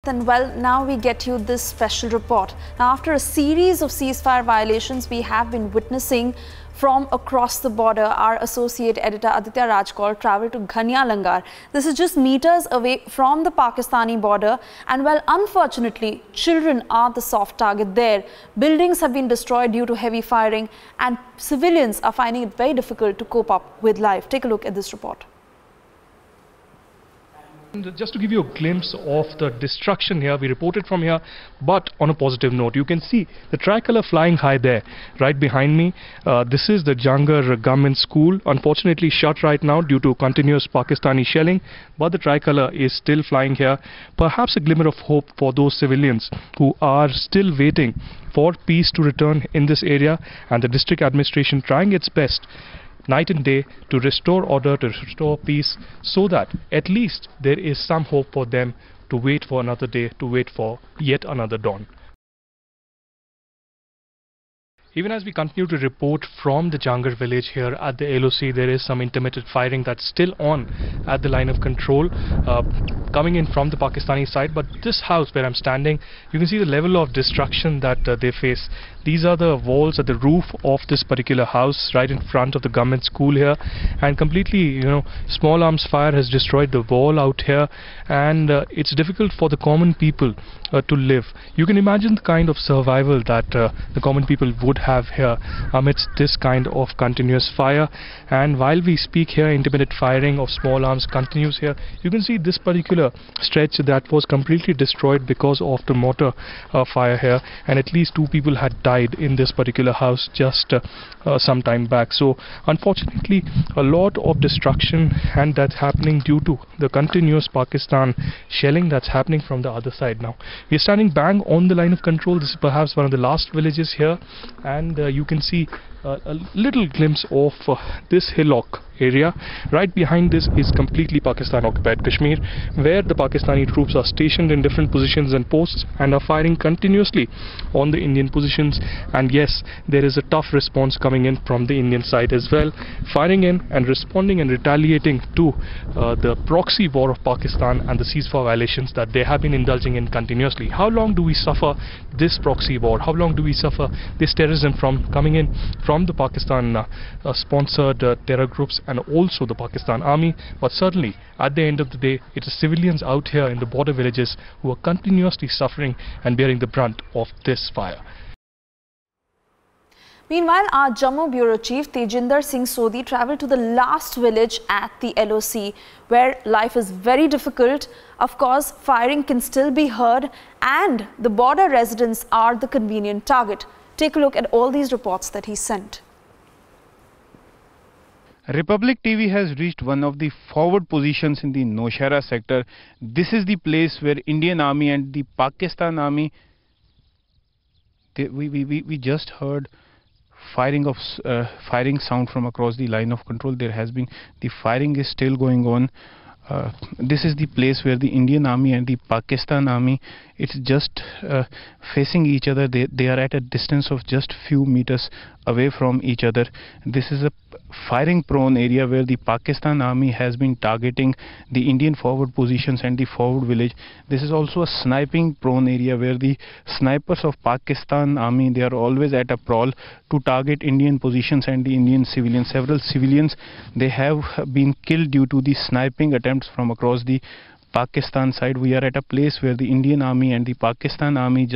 And well, now we get you this special report. Now, after a series of ceasefire violations we have been witnessing from across the border, our associate editor Aditya Rajkor travelled to Ghania Langar. This is just meters away from the Pakistani border, and well, unfortunately, children are the soft target there. Buildings have been destroyed due to heavy firing, and civilians are finding it very difficult to cope up with life. Take a look at this report. Just to give you a glimpse of the destruction here, we reported from here, but on a positive note. You can see the tricolour flying high there, right behind me. This is the Jangar Government School, unfortunately shut right now due to continuous Pakistani shelling, but the tricolour is still flying here. Perhaps a glimmer of hope for those civilians who are still waiting for peace to return in this area, and the district administration trying its best night and day to restore order, to restore peace, so that at least there is some hope for them to wait for another day, to wait for yet another dawn. Even as we continue to report from the Jangar village here at the LoC, there is some intermittent firing that's still on at the line of control, coming in from the Pakistani side. But this house where I'm standing, you can see the level of destruction that they face. These are the walls at the roof of this particular house right in front of the government school here, and completely, small arms fire has destroyed the wall out here, and it's difficult for the common people to live. You can imagine the kind of survival that the common people would have here amidst this kind of continuous fire. And while we speak here, intermittent firing of small arms continues here. You can see this particular stretch that was completely destroyed because of the mortar fire here, and at least 2 people had died in this particular house just some time back. So unfortunately, a lot of destruction, and that's happening due to the continuous Pakistan shelling that's happening from the other side. Now we are standing bang on the line of control. This is perhaps one of the last villages here, and you can see a little glimpse of this hillock area. Right behind this is completely Pakistan occupied Kashmir, where the Pakistani troops are stationed in different positions and posts and are firing continuously on the Indian positions. And yes, there is a tough response coming in from the Indian side as well, firing in and responding and retaliating to the proxy war of Pakistan and the ceasefire violations that they have been indulging in continuously. How long do we suffer this proxy war? How long do we suffer this terrorism from coming in from the Pakistan sponsored terror groups and also the Pakistan army? But certainly at the end of the day, it is civilians out here in the border villages who are continuously suffering and bearing the brunt of this fire. Meanwhile, our Jammu Bureau Chief Tejinder Singh Sodhi travelled to the last village at the LoC, where life is very difficult. Of course, firing can still be heard, and the border residents are the convenient target. Take a look at all these reports that he sent. Republic TV has reached one of the forward positions in the Nowshera sector. This is the place where Indian Army and the Pakistan Army, we just heard firing sound from across the line of control. There has been, the firing is still going on. This is the place where the Indian Army and the Pakistan Army, it's just facing each other. They are at a distance of just few meters away from each other. This is a firing prone area where the Pakistan Army has been targeting the Indian forward positions and the forward village. This is also a sniping prone area where the snipers of Pakistan Army, they are always at a prowl to target Indian positions and the Indian civilians. Several civilians, they have been killed due to the sniping attempts from across the Pakistan side. We are at a place where the Indian Army and the Pakistan Army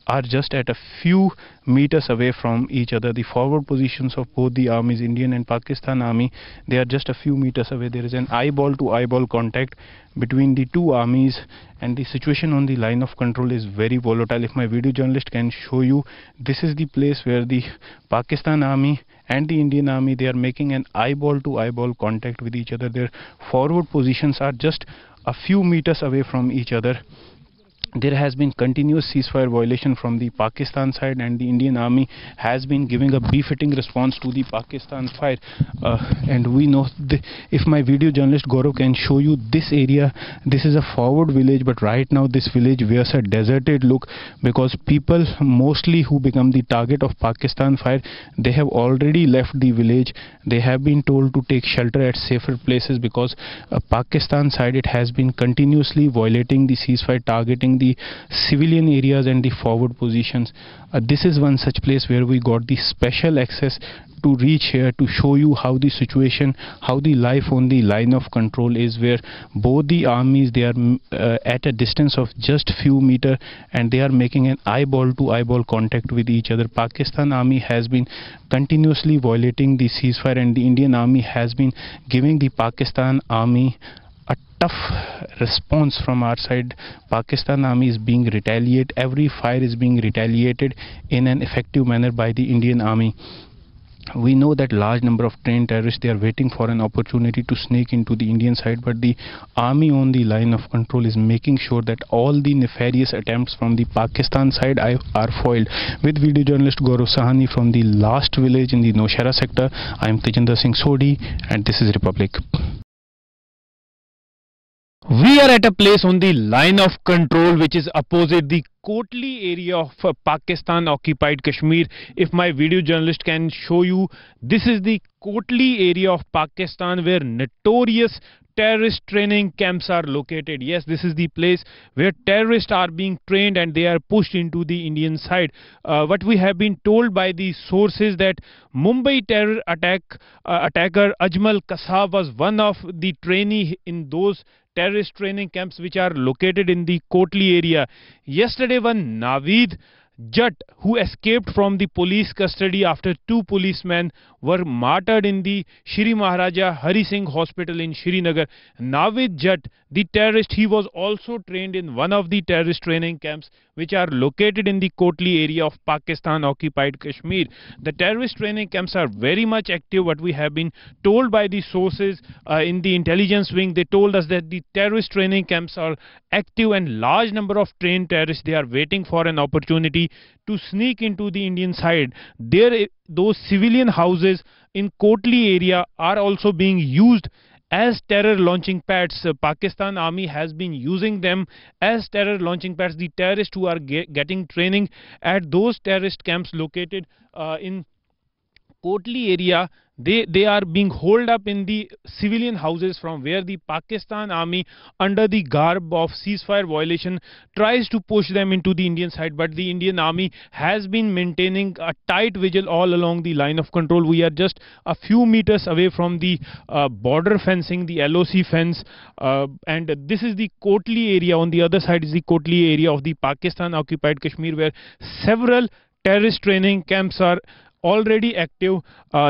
are just at a few meters away from each other. The forward positions of both the armies, Indian and Pakistan Army, they are just a few meters away. There is an eyeball to eyeball contact between the two armies, and the situation on the line of control is very volatile. If my video journalist can show you, this is the place where the Pakistan Army and the Indian Army, they are making an eyeball to eyeball contact with each other. Their forward positions are just a few meters away from each other. There has been continuous ceasefire violation from the Pakistan side, and the Indian Army has been giving a befitting response to the Pakistan fire. And we know, if my video journalist Gaurav can show you this area, this is a forward village, but right now this village wears a deserted look because people mostly who become the target of Pakistan fire, they have already left the village. They have been told to take shelter at safer places because Pakistan side, it has been continuously violating the ceasefire, targeting the civilian areas and the forward positions. This is one such place where we got the special access to reach here to show you how the situation, how the life on the line of control is, where both the armies, they are at a distance of just few meter and they are making an eyeball to eyeball contact with each other. Pakistan army has been continuously violating the ceasefire and the Indian army has been giving the Pakistan army a tough response from our side. Pakistan army is being retaliated, every fire is being retaliated in an effective manner by the Indian army. We know that large number of trained terrorists, they are waiting for an opportunity to sneak into the Indian side, but the army on the line of control is making sure that all the nefarious attempts from the Pakistan side are foiled. With video journalist Gaurav Sahani from the last village in the Nowshera sector, I am Tejinder Singh Sodhi and this is Republic. We are at a place on the line of control which is opposite the Kotli area of Pakistan occupied Kashmir. If my video journalist can show you, this is the Kotli area of Pakistan where notorious terrorist training camps are located. Yes, this is the place where terrorists are being trained and they are pushed into the Indian side. What we have been told by the sources that Mumbai terror attacker Ajmal Kasab was one of the trainee in those terrorist training camps which are located in the Kotli area. Yesterday, one Naveed Jatt, who escaped from the police custody after two policemen were martyred in the Shri Maharaja Hari Singh Hospital in Srinagar. Naveed Jatt, the terrorist, he was also trained in one of the terrorist training camps which are located in the Kotli area of Pakistan occupied Kashmir. The terrorist training camps are very much active. What we have been told by the sources in the intelligence wing, they told us that the terrorist training camps are active and large number of trained terrorists, they are waiting for an opportunity to sneak into the Indian side. Those civilian houses in Kotli area are also being used as terror launching pads. Pakistan army has been using them as terror launching pads. The terrorists who are getting training at those terrorist camps located in Kotli area, they are being holed up in the civilian houses from where the Pakistan army, under the garb of ceasefire violation, tries to push them into the Indian side. But the Indian army has been maintaining a tight vigil all along the line of control. We are just a few meters away from the border fencing, the LoC fence, and this is the Kotli area. On the other side is the Kotli area of the Pakistan occupied Kashmir, where several terrorist training camps are already active.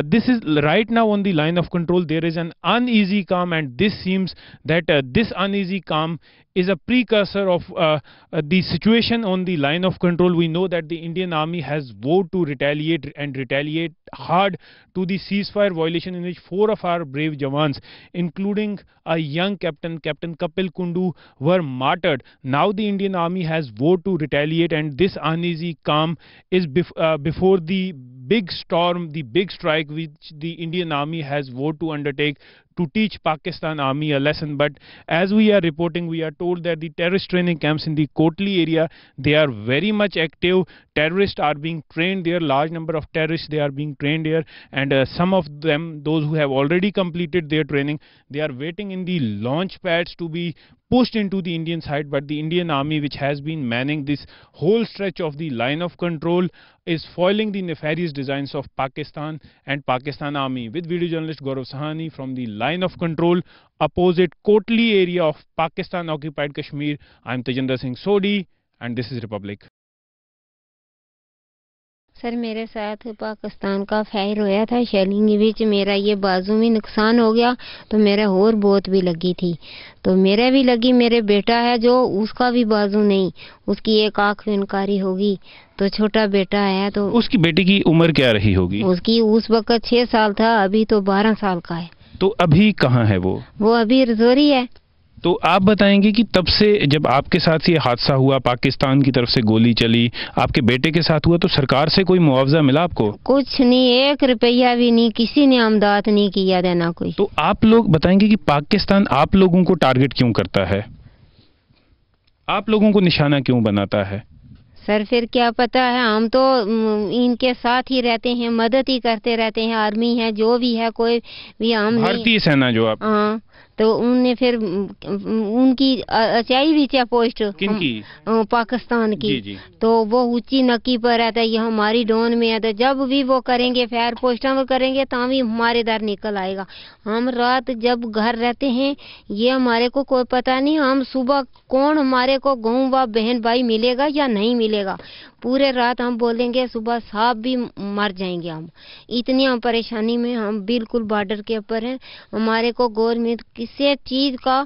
This is right now on the line of control. There is an uneasy calm, and this seems that this uneasy calm is a precursor of the situation on the line of control. We know that the Indian army has vowed to retaliate and retaliate hard to the ceasefire violation in which 4 of our brave Jawans, including a young Captain Kapil Kundu, were martyred. Now the Indian army has vowed to retaliate, and this uneasy calm is before the big storm, the big strike which the Indian army has vowed to undertake to teach Pakistan army a lesson. But as we are reporting, we are told that the terrorist training camps in the Kotli area, they are very much active. Terrorists are being trained there. Large number of terrorists, they are being trained there, and some of them, those who have already completed their training, they are waiting in the launch pads to be pushed into the Indian side. But the Indian army, which has been manning this whole stretch of the line of control, is foiling the nefarious designs of Pakistan and Pakistan army. With video journalist Gaurav Sahani from the line of control opposite Kotli area of Pakistan occupied Kashmir, I am Tejinder Singh Sodhi and this is Republic. Sir मेरे साथ पाकिस्तान का fire होया था shelling विच, मेरा ये बाजू में नुकसान हो गया तो मेरा और बहुत भी लगी थी, तो मेरे भी लगी, मेरे बेटा है जो उसका भी बाजू नहीं, उसकी एक आँख विनकारी होगी, तो छोटा बेटा है। तो उसकी बेटी की उम्र क्या रही होगी? उसकी उस वक्त 6 साल था, अभी तो 12 साल का है। तो अभी कहाँ है वो? वो अभी रजौरी है। तो आप बताएंगे कि तब से जब आपके साथ ये हादसा हुआ, पाकिस्तान की तरफ से गोली चली, आपके बेटे के साथ हुआ, तो सरकार से कोई मुआवजा मिला आपको? कुछ नहीं, 1 रुपया भी नहीं, किसी ने आमदाद नहीं किया, देना कोई। तो आप लोग बताएंगे कि पाकिस्तान आप लोगों को टारगेट क्यों करता है, आप लोगों को निशाना क्यों बनाता है? सर फिर क्या पता है, हम तो इनके साथ ही रहते हैं, मदद ही करते रहते हैं, आर्मी है जो भी है, कोई भी हम भारतीय सेना जो आप। हाँ, तो उनने फिर उनकी अचाई भी क्या पोस्ट किनकी? पाकिस्तान की। जी। तो वो ऊंची नक्की पर है, ये हमारी डोन में है, तो जब भी वो करेंगे फायर पोस्टा में करेंगे तो भी हमारे दर निकल आएगा। हम रात जब घर रहते हैं ये हमारे को कोई पता नहीं, हम सुबह कौन हमारे को गाँव व बहन भाई मिलेगा या नहीं मिलेगा। पूरे रात हम बोलेंगे, सुबह सांप भी मर जाएंगे हम। इतनी हम परेशानी में, हम बिल्कुल बॉर्डर के ऊपर हैं। हमारे को गवर्नमेंट किसी चीज का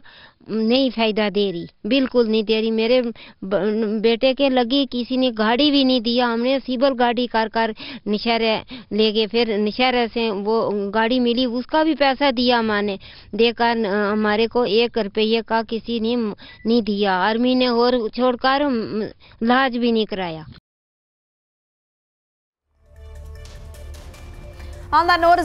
नहीं फायदा दे रही, बिल्कुल नहीं दे रही। मेरे बेटे के लगी किसी ने गाड़ी भी नहीं दिया। हमने सिविल गाड़ी कर निशहरे ले गए, फिर निशहरे से वो गाड़ी मिली, उसका भी पैसा दिया माने देकर हमारे को 1 रुपये का किसी ने नहीं दिया। आर्मी ने और छोड़कर इलाज भी नहीं कराया। On that note,